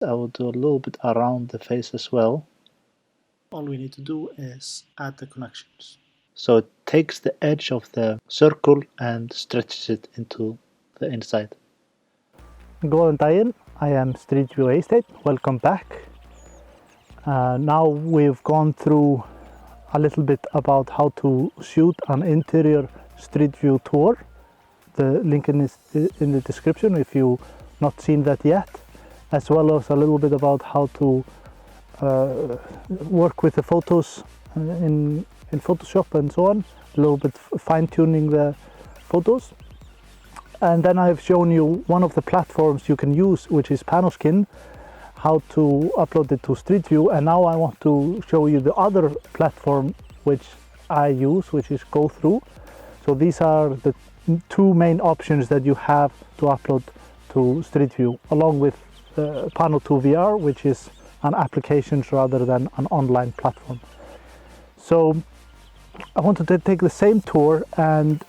I will do a little bit around the face as well. All we need to do is add the connections. So it takes the edge of the circle and stretches it into the inside. Góðan daginn, I am Street View Estate. Welcome back. Now we've gone through a little bit about how to shoot an interior Street View tour. The link is in the description if you've not seen that yet, as well as a little bit about how to work with the photos in Photoshop and so on, a little bit fine-tuning the photos. And then I've shown you one of the platforms you can use, which is Panos, how to upload it to Street View. And now I want to show you the other platform which I use, which is GoThru. So these are the two main options that you have to upload to Street View, along with Pano 2 VR, which is an application rather than an online platform. So I wanted to take the same tour and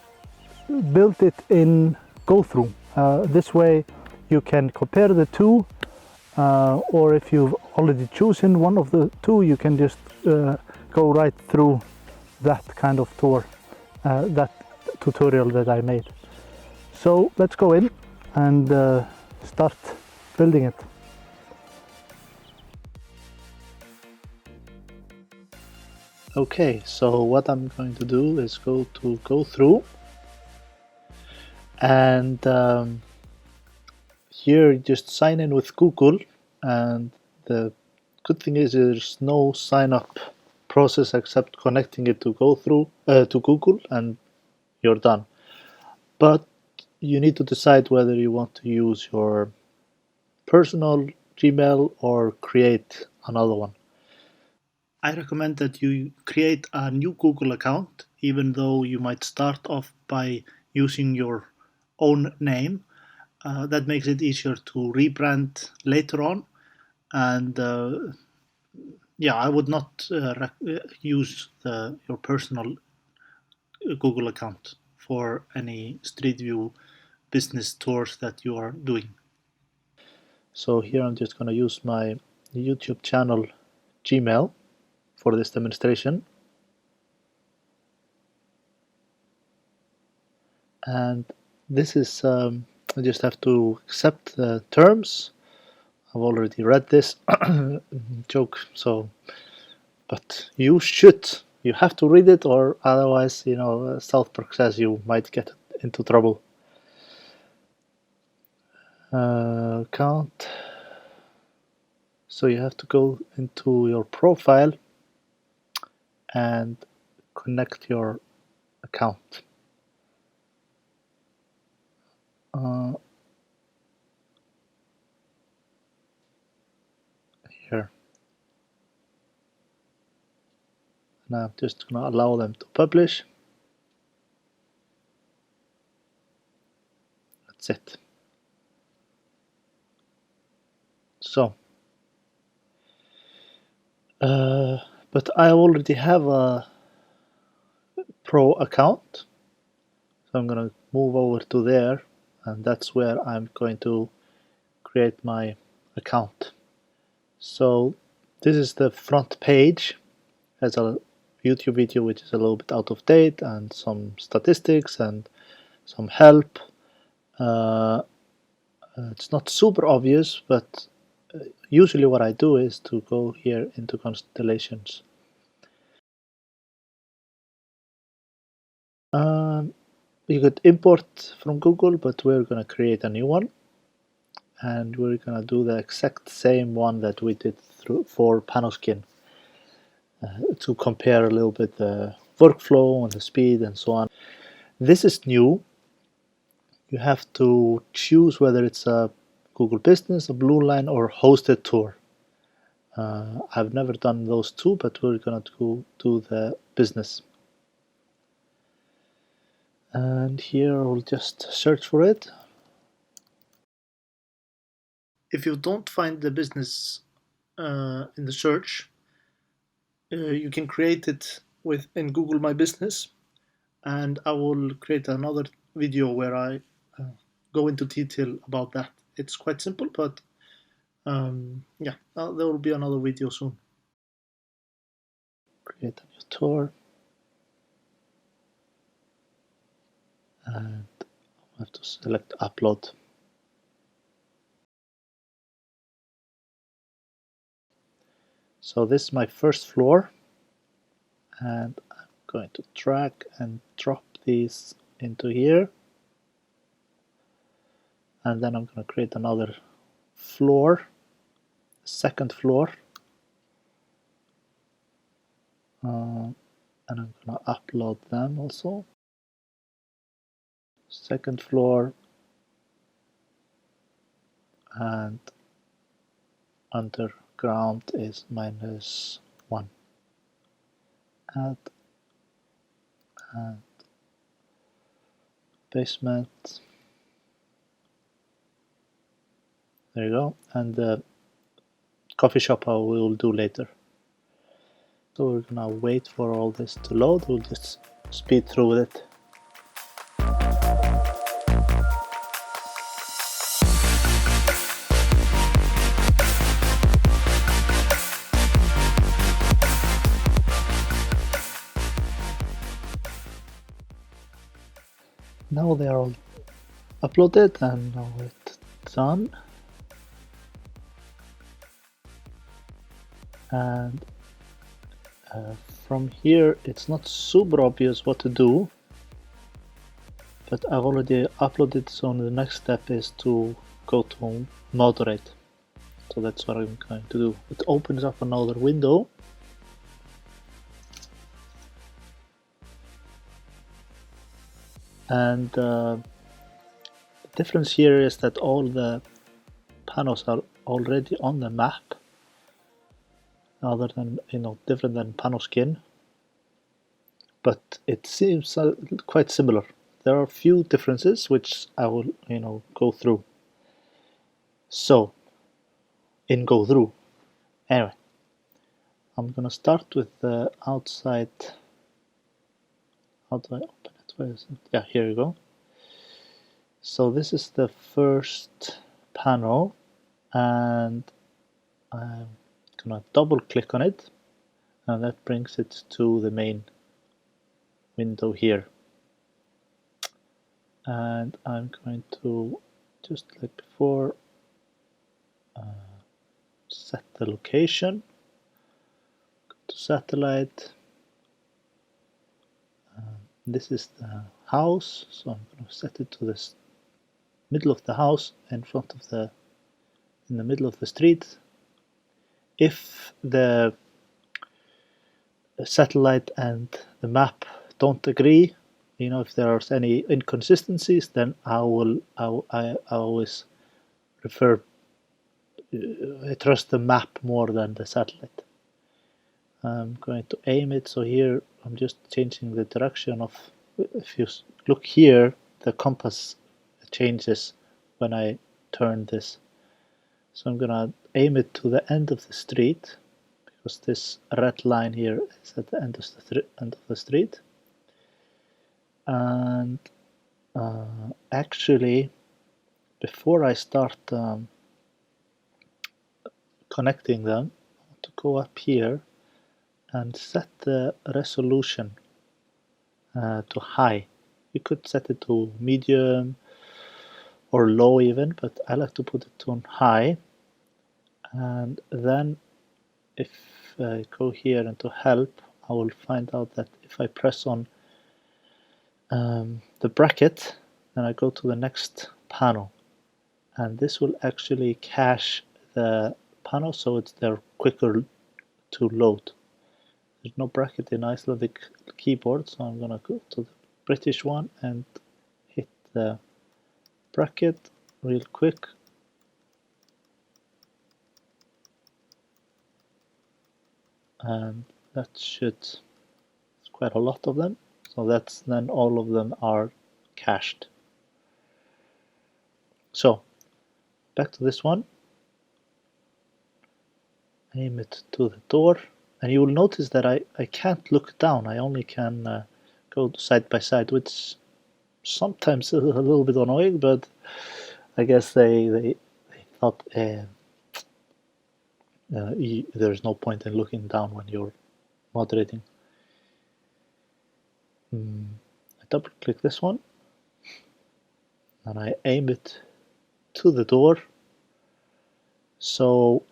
build it in GoThru. This way you can compare the two, or if you've already chosen one of the two, you can just go right through that kind of tour, that tutorial that I made. So let's go in and start building it. Okay, so what I'm going to do is go to GoThru, and here just sign in with Google, and the good thing is there's no sign up process except connecting it to to Google, and you're done. But you need to decide whether you want to use your personal Gmail or create another one. I recommend that you create a new Google account, even though you might start off by using your own name. That makes it easier to rebrand later on. And yeah, I would not use your personal Google account for any Street View business tours that you are doing. So here I'm just going to use my YouTube channel Gmail for this demonstration. And this is, I just have to accept the terms. I've already read this joke, so, but you have to read it, or otherwise, South Park says you might get into trouble. Account. So you have to go into your profile and connect your account. Here. Now I'm just going to allow them to publish. That's it. So, but I already have a pro account, so I'm going to move over to there, and that's where I'm going to create my account. So this is the front page. Has a YouTube video which is a little bit out of date, and some statistics and some help. It's not super obvious, but usually what I do is to go here into constellations. You could import from Google, but we're going to create a new one, and we're going to do the exact same one that we did for Panos to compare a little bit the workflow and the speed and so on. This is new. You have to choose whether it's a Google Business, a Blue Line, or hosted tour. I've never done those two, but we're going to go to the business. And here we'll just search for it. If you don't find the business in the search, you can create it in Google My Business, and I will create another video where I go into detail about that. It's quite simple, but Yeah, there will be another video soon. Create a new tour, and I have to select upload. So this is my first floor, and I'm going to drag and drop these into here, and then I'm going to create another floor, second floor, and I'm going to upload them also. Second floor, and underground is -1. Add and basement. There you go. And the coffee shop I will do later. So we're gonna wait for all this to load. We'll just speed through it. Now they are all uploaded, and now it's done. And from here it's not super obvious what to do, but I've already uploaded, so the next step is to go to moderate. So that's what I'm going to do. It opens up another window. And the difference here is that all the panos are already on the map, other than, different than Panoskin, but it seems quite similar. There are a few differences which I will, go through. So, in GoThru. Anyway, I'm gonna start with the outside. How do I open it? Where is it? Yeah, here you go. So this is the first panel, and I'm gonna double click on it, and that brings it to the main window here. And I'm going to, just like before, set the location, go to satellite. This is the house, so I'm going to set it to the middle of the house, in the middle of the street. If the satellite and the map don't agree, if there are any inconsistencies, then I always I trust the map more than the satellite. I'm going to aim it, so here I'm just changing the direction of, if you look here, the compass changes when I turn this. So I'm gonna aim it to the end of the street, because this red line here is at the end of the street. And actually, before I start connecting them, I want to go up here and set the resolution to high. You could set it to medium or low even, but I like to put it on high. And then if I go here into help, I will find out that if I press on the bracket, then I go to the next panel, and this will actually cache the panel, so they're quicker to load. There's no bracket in Icelandic keyboard, so I'm gonna go to the British one and hit the bracket real quick. And that should, it's quite a lot of them, so that's then all of them are cached. So back to this one, aim it to the door, and you will notice that I can't look down. I only can go side by side, which sometimes is a little bit annoying, but I guess they thought there's no point in looking down when you're moderating. I double click this one and I aim it to the door. So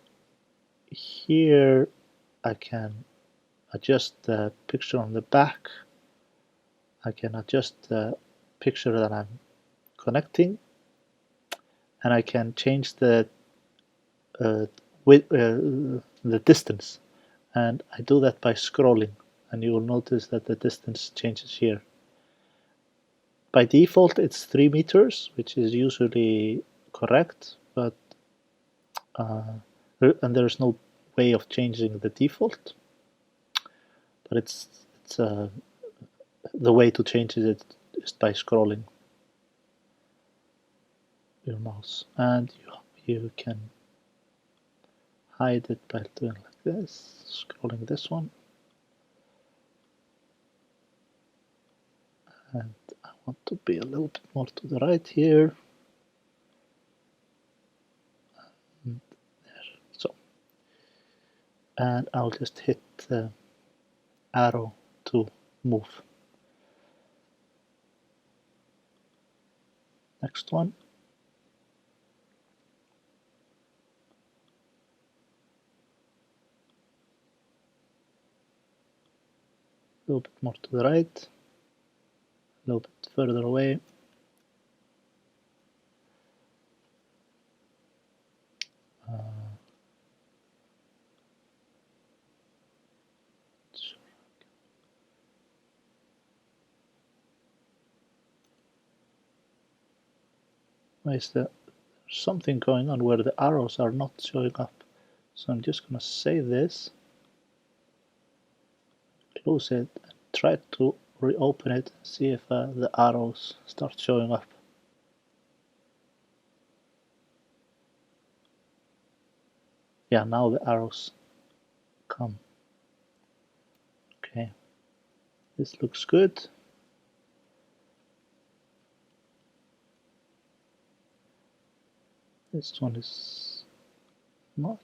here I can adjust the picture on the back. I can adjust the picture that I'm connecting, and I can change the the distance, and I do that by scrolling, and you will notice that the distance changes here. By default it's 3 meters, which is usually correct, but and there's no way of changing the default, but it's the way to change it is by scrolling your mouse, and you can hide it by doing like this, scrolling this one, and I want to be a little bit more to the right here, and there, so, and I'll just hit the arrow to move. Next one. A little bit more to the right, a little bit further away. Why is there something going on where the arrows are not showing up? So I'm just gonna save this, close it, and try to reopen it and see if the arrows start showing up. Yeah, now the arrows come. Okay, this looks good. This one is not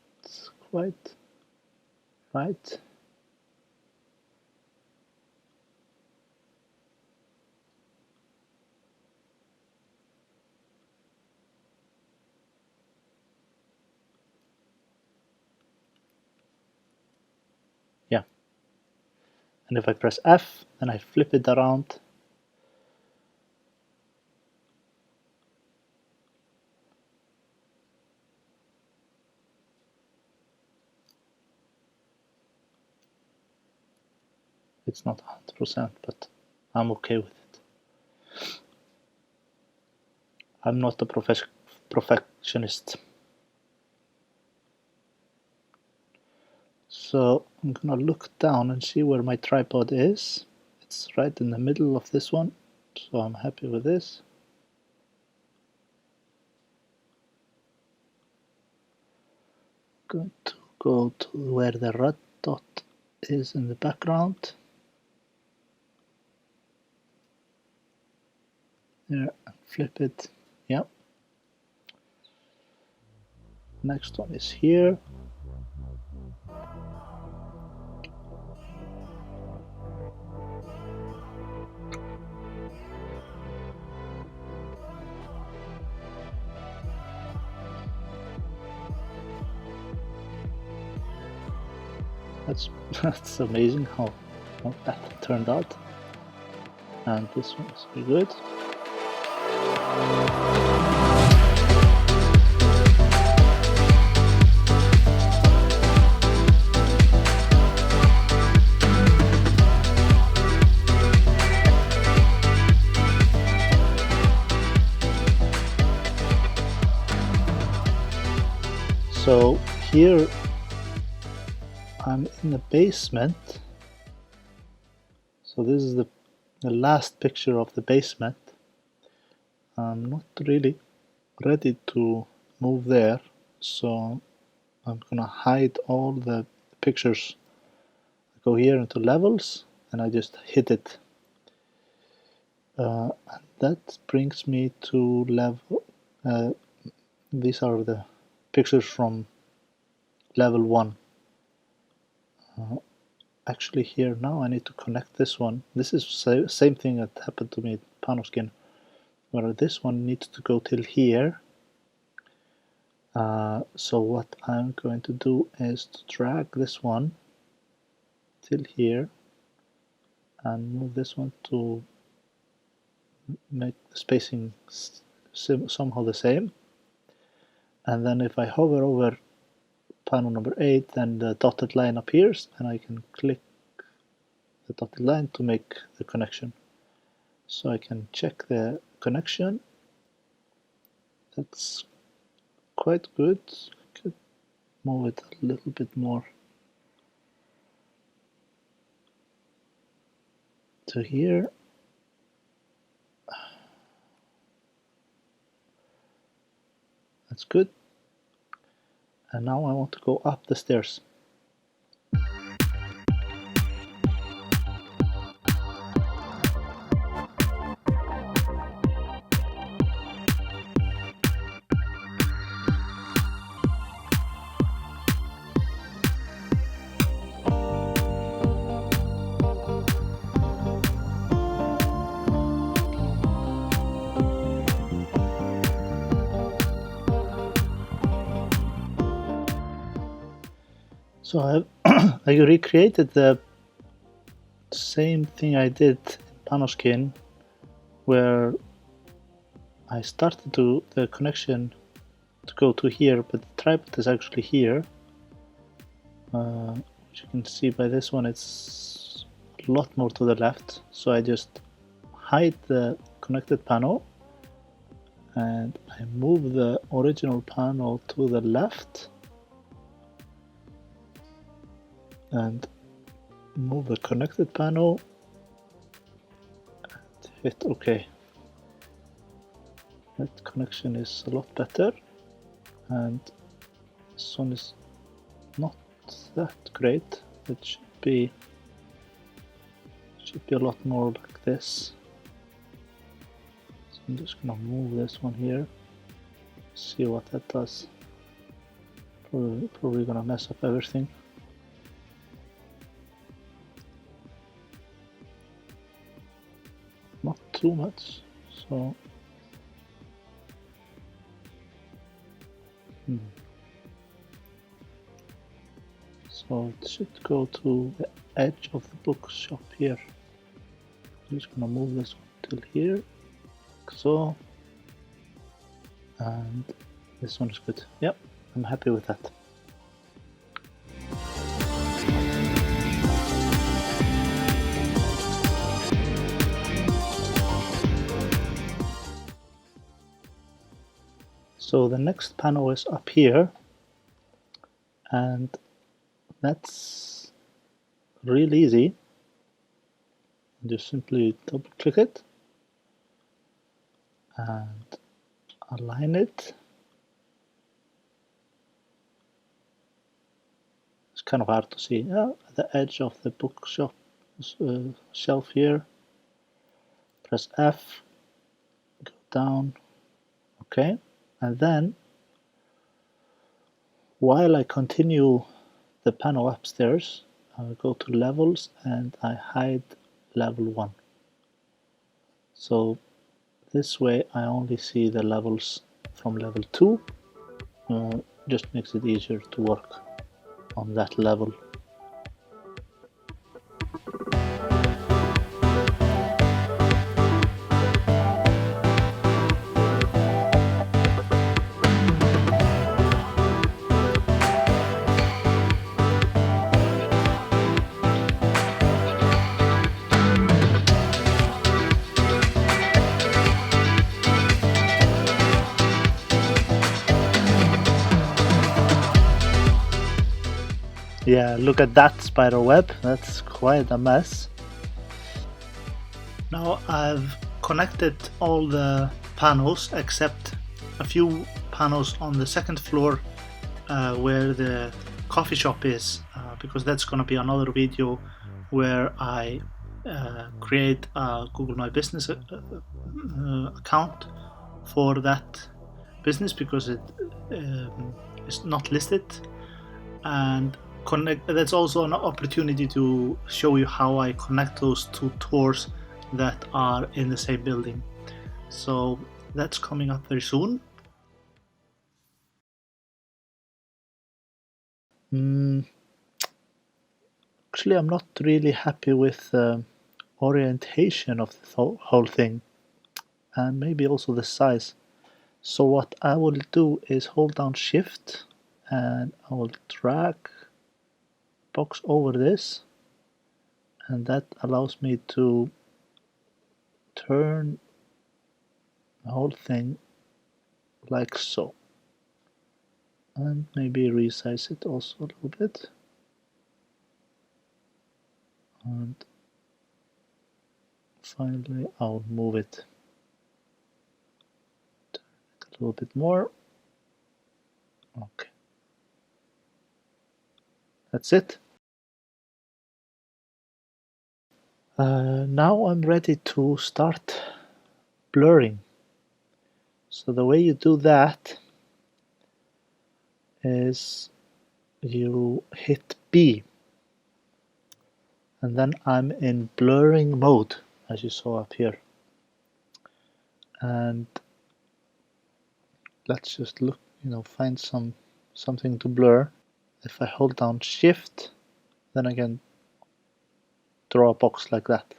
quite right. Yeah. And if I press F and I flip it around, it's not 100%, but I'm okay with it. I'm not a perfectionist. So I'm gonna look down and see where my tripod is. It's right in the middle of this one, so I'm happy with this. Going to go to where the red dot is in the background. There, and flip it. Yep. Next one is here. That's amazing how that turned out. And this one is pretty good. So here I'm in the basement. So this is the last picture of the basement. I'm not really ready to move there, so I'm gonna hide all the pictures. I go here into levels and I just hit it. And that brings me to level. These are the pictures from level 1. Actually here now I need to connect this one. This is same thing that happened to me at Panoskin, where this one needs to go till here. So what I'm going to do is to drag this one till here and move this one to make the spacing somehow the same. And then if I hover over panel number 8, then the dotted line appears and I can click the dotted line to make the connection. So I can check the connection. That's quite good. I could move it a little bit more to here. That's good. And now I want to go up the stairs. So I recreated the same thing I did in Panoskin, where I started the connection to go to here, but the tripod is actually here. Which you can see by this one, it's a lot more to the left. So I just hide the connected panel and I move the original panel to the left and move the connected panel and hit OK. That connection is a lot better, and this one is not that great. It should be a lot more like this. So I'm just gonna move this one here, see what that does. Probably gonna mess up everything. Not too much, so so it should go to the edge of the bookshop here. I'm just gonna move this one till here, like so, and this one is good. Yep, I'm happy with that. So the next panel is up here, and that's really easy. Just simply double click it and align it. It's kind of hard to see at the edge of the bookshop shelf here. Press F, go down, okay. And then, while I continue the panel upstairs, I go to levels and I hide level 1. So this way I only see the levels from level 2. Just makes it easier to work on that level. Yeah, look at that spider web, that's quite a mess. Now I've connected all the panels except a few panels on the second floor where the coffee shop is, because that's going to be another video where I create a Google My Business account for that business, because it is not listed. and connect. That's also an opportunity to show you how I connect those two tours that are in the same building. So that's coming up very soon. Actually, I'm not really happy with the orientation of the whole thing, and maybe also the size. So what I will do is hold down Shift, and I will drag box over this, and that allows me to turn the whole thing like so, and maybe resize it also a little bit, and finally I'll move it a little bit more. Okay, that's it. Now I'm ready to start blurring. So the way you do that is you hit B, and then I'm in blurring mode, as you saw up here. And let's just look, find something to blur. If I hold down Shift, then I can draw a box like that,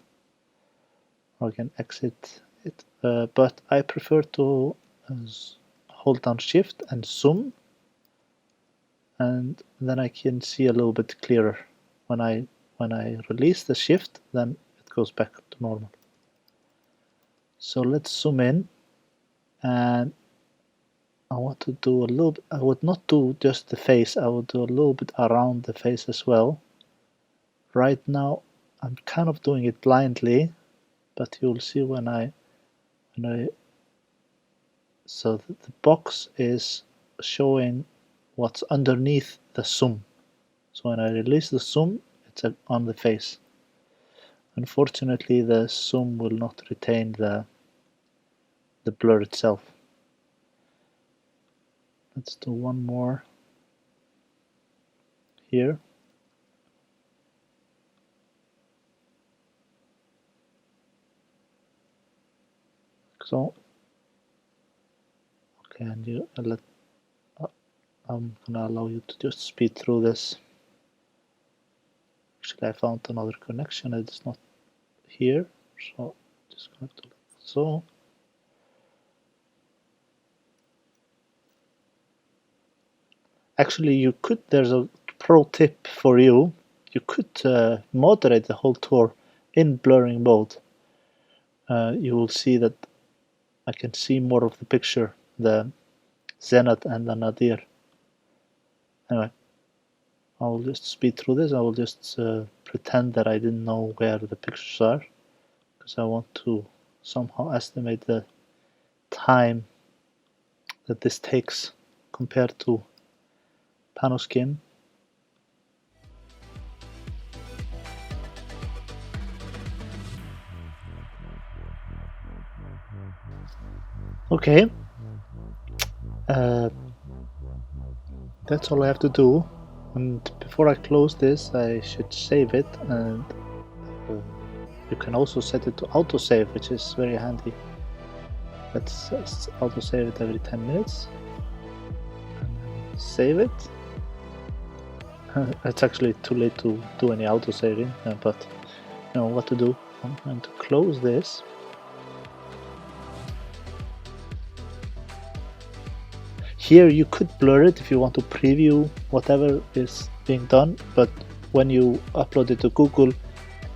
or I can exit it. But I prefer to hold down Shift and zoom, and then I can see a little bit clearer. When I release the Shift, then it goes back to normal. So let's zoom in, and I want to do a little bit. I would not do just the face, I would do a little bit around the face as well. Right now I'm kind of doing it blindly, but you'll see when I so the box is showing what's underneath the zoom. So when I release the zoom, it's on the face. Unfortunately, the zoom will not retain the blur itself. Let's do one more here. So, okay, and I'm gonna allow you to just speed through this. Actually, I found another connection. It's not here, so just going to so. Actually, you could. There's a pro tip for you. You could moderate the whole tour in blurring mode. You will see that I can see more of the picture, the Zenith and the Nadir. Anyway, I will just speed through this. I will just pretend that I didn't know where the pictures are, because I want to somehow estimate the time that this takes compared to panos. Okay, that's all I have to do, and before I close this I should save it, and you can also set it to autosave, which is very handy. Let's autosave it every 10 minutes and save it. It's actually too late to do any autosaving, but you know what to do. I'm going to close this. Here you could blur it if you want to preview whatever is being done, but when you upload it to Google,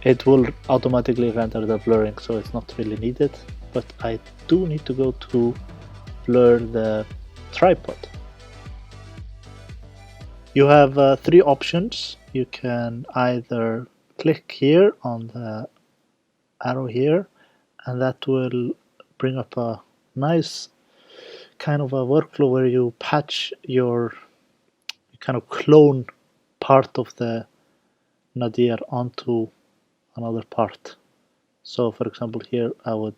it will automatically render the blurring, so it's not really needed. But I do need to go to blur the tripod. You have three options. You can either click here on the arrow here, and that will bring up a nice kind of a workflow where you patch you kind of clone part of the nadir onto another part. So for example here I would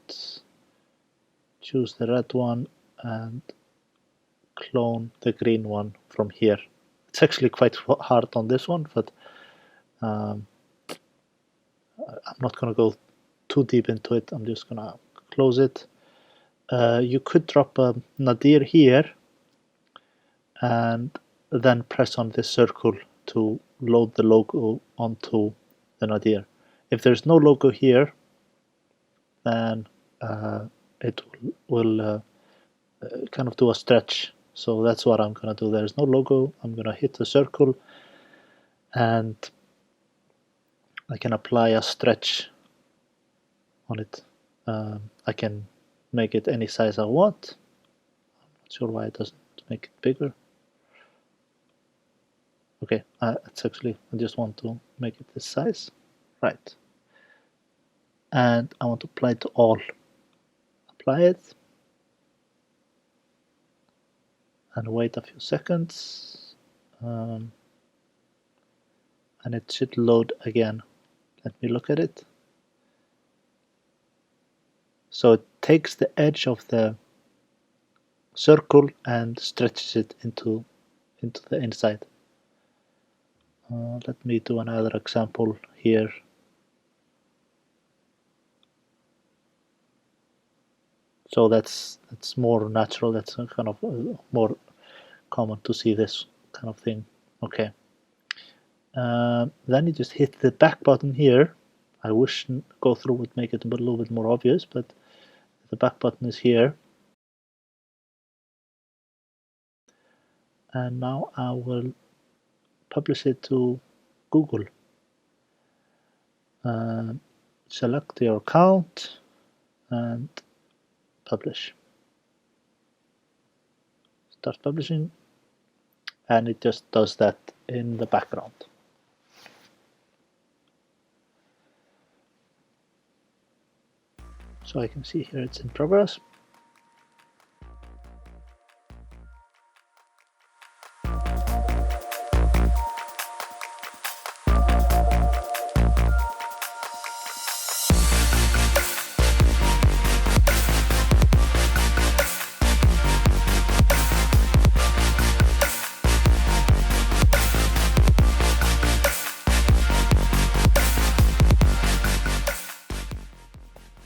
choose the red one and clone the green one from here. It's actually quite hard on this one, but I'm not going to go too deep into it. I'm just going to close it. You could drop a nadir here and then press on this circle to load the logo onto the nadir. If there's no logo here, then it will kind of do a stretch. So that's what I'm going to do. There's no logo. I'm going to hit the circle and I can apply a stretch on it. I can make it any size I want. I'm not sure why it doesn't make it bigger. Okay, it's actually, I just want to make it this size. Right. And I want to apply it to all. Apply it. And wait a few seconds. And it should load again. Let me look at it. So it takes the edge of the circle and stretches it into the inside. Let me do another example here. So that's more natural. That's kind of more common to see this kind of thing. Okay. Then you just hit the back button here. I wish GoThru would make it a little bit more obvious, but the back button is here. And now I will publish it to Google. Select your account and publish. Start publishing, and it just does that in the background. So I can see here it's in progress.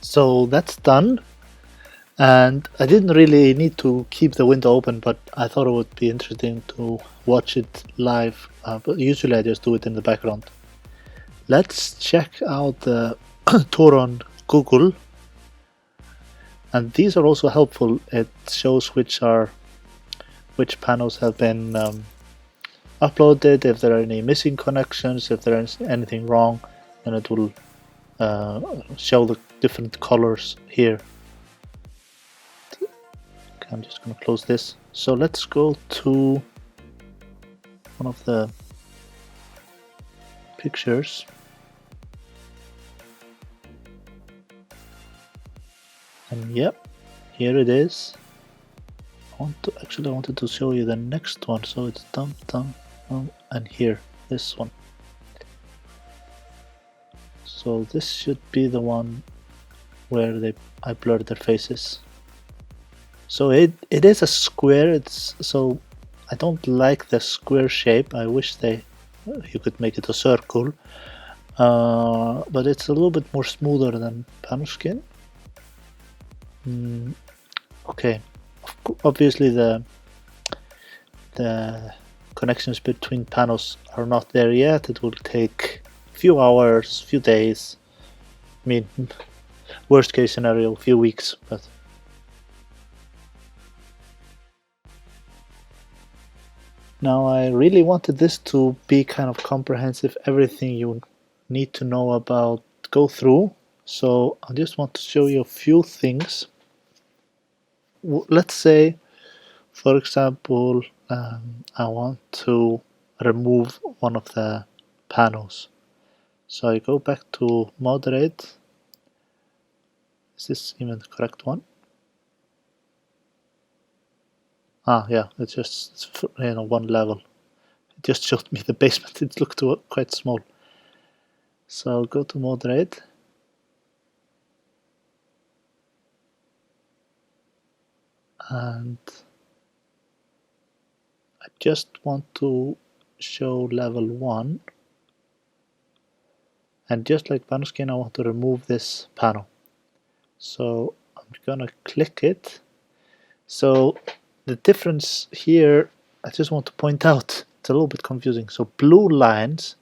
So that's done, and I didn't really need to keep the window open, but I thought it would be interesting to watch it live, but usually I just do it in the background. Let's check out the tour on Google, and these are also helpful. It shows which panels have been uploaded, if there are any missing connections, if there is anything wrong, and it will show the different colors here. Okay, I'm just going to close this. So let's go to one of the pictures. And yep, here it is. I wanted to show you the next one. So it's down, and here, this one. So this should be the one where I blurred their faces. So it is a square. So I don't like the square shape. I wish you could make it a circle, but it's a little bit more smoother than Panoskin. Okay, obviously the connections between panos are not there yet. It will take a few hours, few days. I mean, worst case scenario, a few weeks, but now I really wanted this to be kind of comprehensive, everything you need to know about GoThru. So I just want to show you a few things. Let's say, for example, I want to remove one of the panels. So I go back to moderate. Is this even the correct one? Yeah, it's just one level. It just showed me the basement. It looked quite small. So I'll go to moderate. And I just want to show level 1, and just like panel skin I want to remove this panel. So I'm gonna click it. So the difference here, I just want to point out, it's a little bit confusing. So blue lines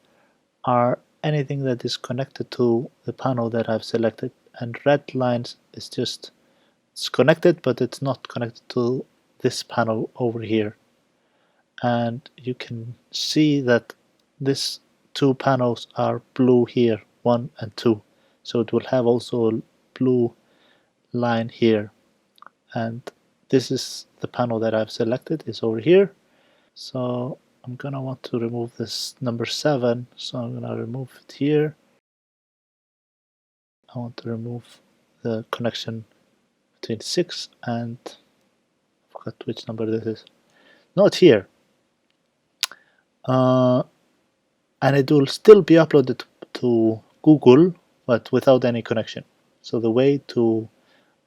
are anything that is connected to the panel that I've selected, and red lines is just, it's connected but it's not connected to this panel over here. And you can see that these two panels are blue here, 1 and 2. So it will have also a blue line here, and this is the panel that I've selected, is over here. So I'm gonna want to remove this number 7, so I'm gonna remove it here. I want to remove the connection between 6 and, I forgot which number this is, not here. And it will still be uploaded to Google, but without any connection. So the way to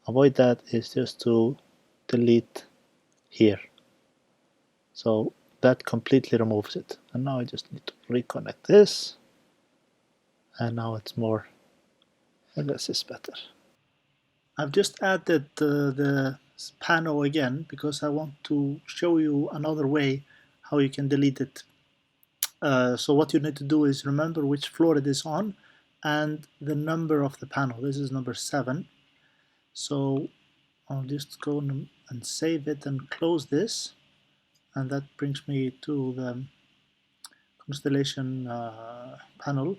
avoid that is just to delete here. So that completely removes it. And now I just need to reconnect this. And now it's more, I guess it's better. I've just added the panel again because I want to show you another way how you can delete it. So what you need to do is remember which floor it is on and the number of the panel. This is number 7. So I'll just go and save it and close this, and that brings me to the constellation panel.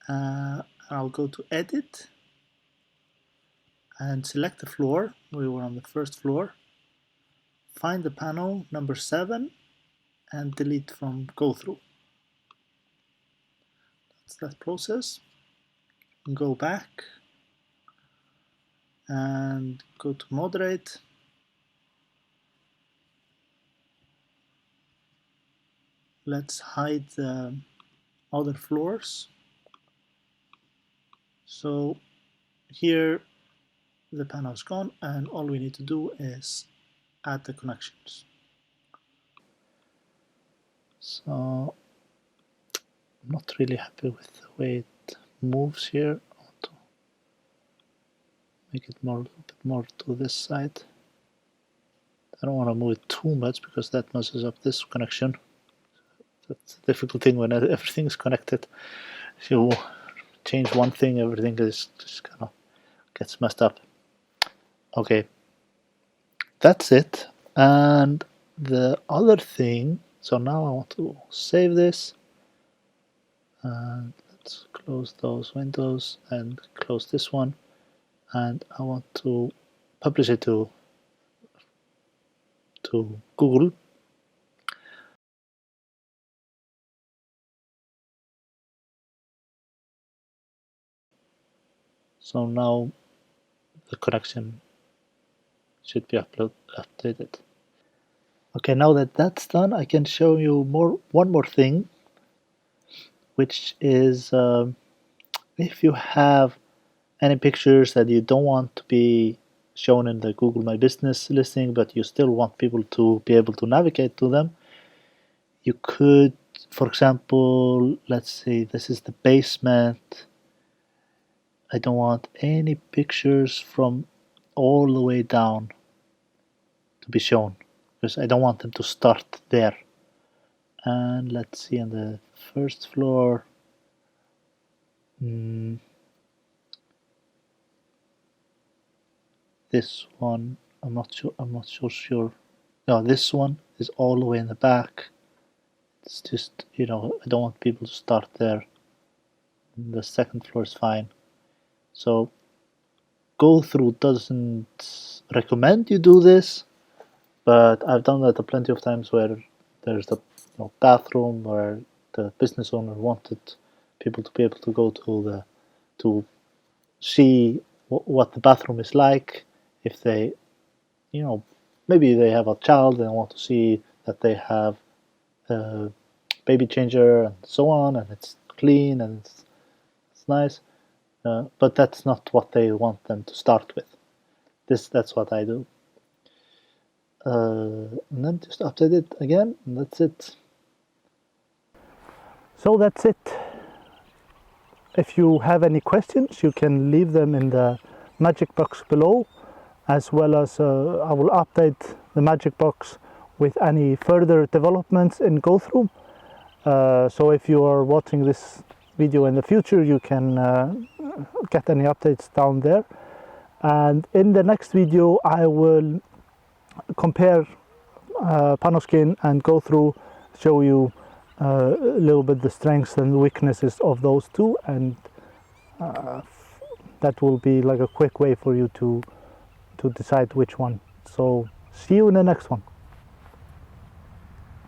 I'll go to edit and select the floor. We were on the first floor. Find the panel number 7 and delete from GoThru. That's that process. Go back and go to moderate. Let's hide the other floors. So here the panel is gone, and all we need to do is add the connections. So I'm not really happy with the way it moves here. I want to make it more, a little bit more to this side. I don't want to move it too much because that messes up this connection. That's the difficult thing when everything is connected. If you change one thing, everything is just kind of gets messed up. Okay, that's it. And the other thing, so now I want to save this, and let's close those windows and close this one, and I want to publish it to Google. So now the connection should be updated. Okay, now that that's done, I can show you one more thing, which is if you have any pictures that you don't want to be shown in the Google My Business listing, but you still want people to be able to navigate to them, you could, for example, let's say this is the basement. I don't want any pictures from all the way down to be shown because I don't want them to start there. And let's see, on the first floor, this one, I'm not so sure. No, this one is all the way in the back. It's just, I don't want people to start there. The second floor is fine. So GoThru doesn't recommend you do this, but I've done that plenty of times where there's the bathroom where the business owner wanted people to be able to go to see what the bathroom is like. If they, maybe they have a child and want to see that they have a baby changer and so on, and it's clean and it's nice. But that's not what they want them to start with. That's what I do. And then just update it again, and that's it. So that's it. If you have any questions, you can leave them in the magic box below, as well as I will update the magic box with any further developments in GoThru. So if you are watching this video in the future, you can get any updates down there. And in the next video, I will compare Panoskin and GoThru, show you a little bit the strengths and weaknesses of those two, and that will be like a quick way for you to decide which one. So see you in the next one.